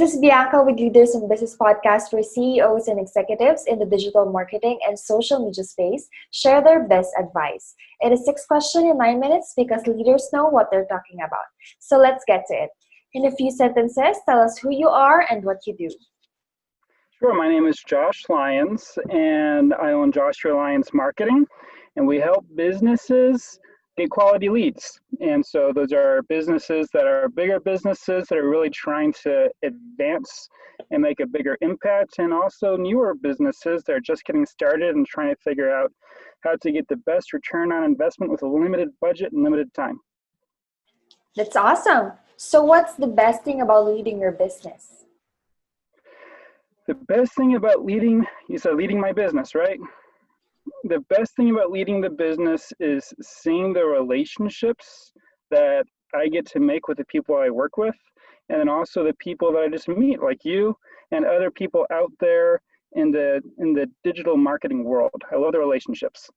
is Bianca with Leaders in Business podcast, where CEOs and executives in the digital marketing and social media space share their best advice. It is 6 questions in 9 minutes because leaders know what they're talking about. So let's get to it. In a few sentences, tell us who you are and what you do. Sure, my name is Josh Lyons, and I own Joshua Lyons Marketing, and we help businesses get quality leads. And so those are businesses that are bigger businesses that are really trying to advance and make a bigger impact, and also newer businesses that are just getting started and trying to figure out how to get the best return on investment with a limited budget and limited time. That's awesome. So what's the best thing about leading your business? The best thing about leading, you said leading my business, right? The best thing about leading the business is seeing the relationships that I get to make with the people I work with, and then also the people that I just meet, like you and other people out there in the digital marketing world. I love the relationships.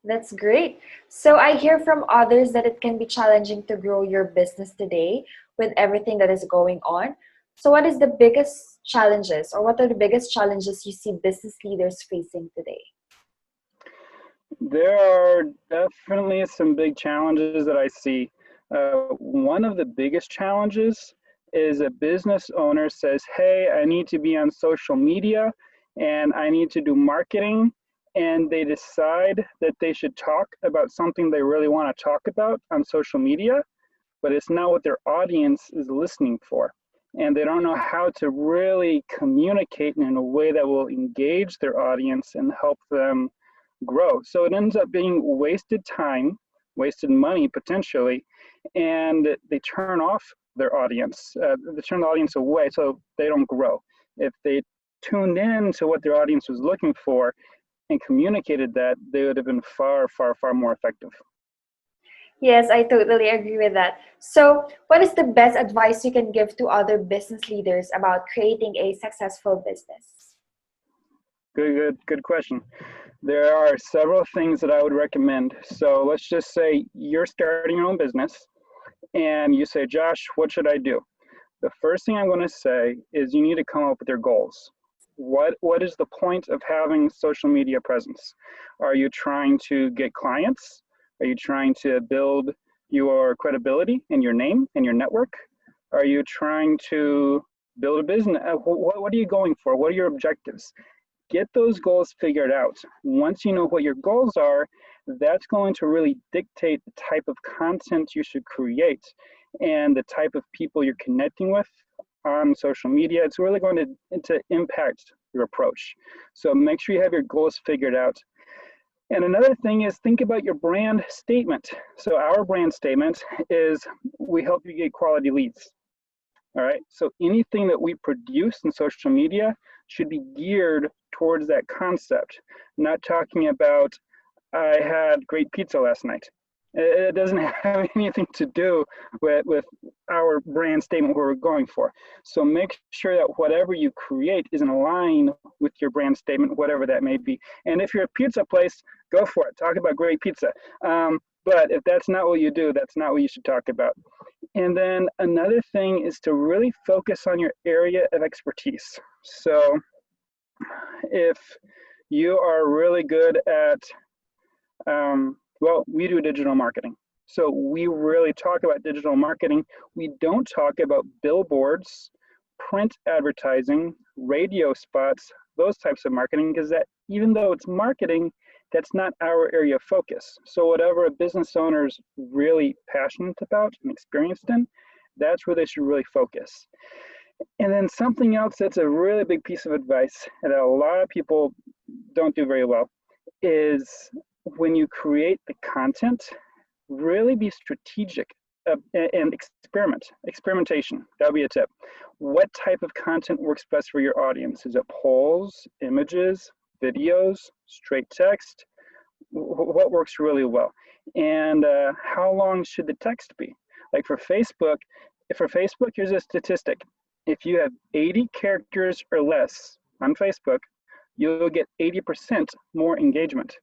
That's great. So I hear from others that it can be challenging to grow your business today with everything that is going on. So what is the biggest challenges, or what are the biggest challenges you see business leaders facing today? There are definitely some big challenges that I see. One of the biggest challenges is a business owner says, hey, I need to be on social media and I need to do marketing, and they decide that they should talk about something they really want to talk about on social media, but it's not what their audience is listening for. And they don't know how to really communicate in a way that will engage their audience and help them grow. So it ends up being wasted time, wasted money potentially, and they turn off their audience. They turn the audience away so they don't grow. If they tuned in to what their audience was looking for and communicated that, they would have been far, far, far more effective. Yes, I totally agree with that. So what is the best advice you can give to other business leaders about creating a successful business? Good question. There are several things that I would recommend. So let's just say you're starting your own business and you say, Josh, what should I do? The first thing I'm going to say is you need to come up with your goals. What is the point of having social media presence? Are you trying to get clients? Are you trying to build your credibility and your name and your network? Are you trying to build a business? What are you going for? What are your objectives? Get those goals figured out. Once you know what your goals are, that's going to really dictate the type of content you should create and the type of people you're connecting with on social media. It's really going to impact your approach. So make sure you have your goals figured out. And another thing is think about your brand statement. So our brand statement is we help you get quality leads. All right. So anything that we produce in social media should be geared towards that concept. I'm not talking about I had great pizza last night. It doesn't have anything to do with our brand statement, what we're going for. So make sure that whatever you create is in line with your brand statement, whatever that may be. And if you're a pizza place, go for it. Talk about great pizza. But if that's not what you do, that's not what you should talk about. And then another thing is to really focus on your area of expertise. So if you are really good at, well, we do digital marketing. So we really talk about digital marketing. We don't talk about billboards, print advertising, radio spots, those types of marketing, because that, even though it's marketing, that's not our area of focus. So whatever a business owner is really passionate about and experienced in, that's where they should really focus. And then something else that's a really big piece of advice that a lot of people don't do very well is when you create the content, really be strategic and experimentation. That would be a tip. What type of content works best for your audience? Is it polls, images, videos, straight text? What works really well? And how long should the text be? Like for Facebook, here's a statistic. If you have 80 characters or less on Facebook, you'll get 80% more engagement.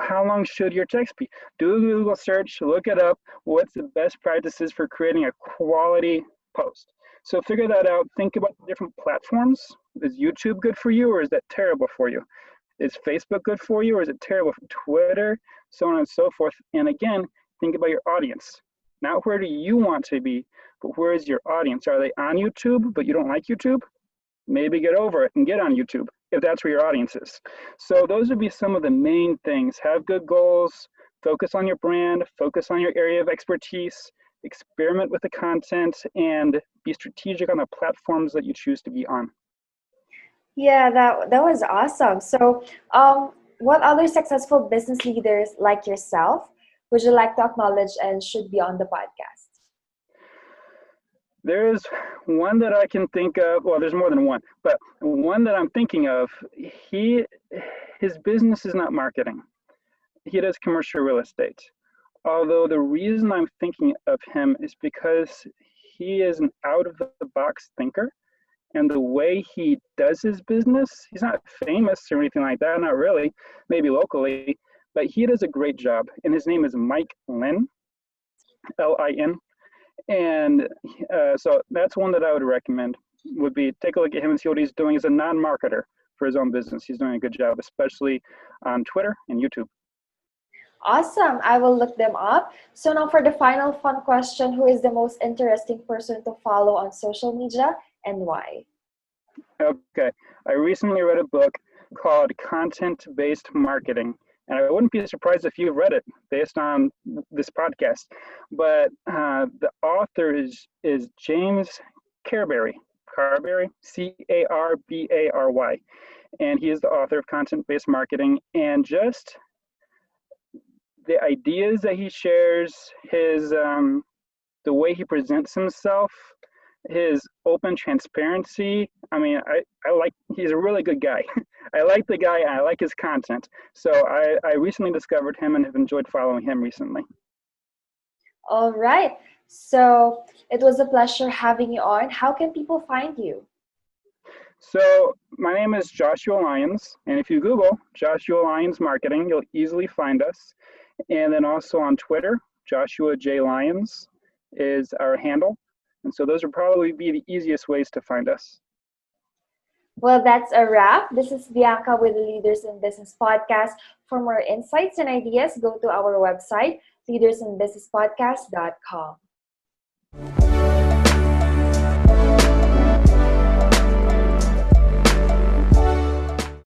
How long should your text be? Do a Google search, look it up. What's the best practices for creating a quality post? So figure that out. Think about the different platforms. Is YouTube good for you, or is that terrible for you? Is Facebook good for you, or is it terrible for Twitter, so on and so forth? And again, think about your audience. Not where do you want to be, but where is your audience? Are they on YouTube, but you don't like YouTube? Maybe get over it and get on YouTube if that's where your audience is. So those would be some of the main things. Have good goals, focus on your brand, focus on your area of expertise, experiment with the content, and be strategic on the platforms that you choose to be on. Yeah, that was awesome. So, what other successful business leaders like yourself would you like to acknowledge and should be on the podcast? There's one that I can think of. Well, there's more than one, but one that I'm thinking of. His business is not marketing. He does commercial real estate. Although the reason I'm thinking of him is because he is an out-of-the-box thinker. And the way he does his business, he's not famous or anything like that, not really, maybe locally, but he does a great job. And his name is Mike Lin, Lin. And so that's one that I would recommend, would be take a look at him and see what he's doing as a non-marketer for his own business. He's doing a good job, especially on Twitter and YouTube. Awesome. I will look them up. So now for the final fun question, who is the most interesting person to follow on social media and why? Okay. I recently read a book called Content-Based Marketing. And I wouldn't be surprised if you've read it based on this podcast. But the author is James Carbary, Carbary. And he is the author of Content-Based Marketing. And just the ideas that he shares, his the way he presents himself, his open transparency. I mean, I like, he's a really good guy. I like the guy, and I like his content. So I recently discovered him and have enjoyed following him recently. All right. So it was a pleasure having you on. How can people find you? So my name is Joshua Lyons, and if you Google Joshua Lyons Marketing, you'll easily find us. And then also on Twitter, Joshua J. Lyons is our handle. And so those would probably be the easiest ways to find us. Well, that's a wrap. This is Bianca with the Leaders in Business podcast. For more insights and ideas, go to our website, leadersinbusinesspodcast.com.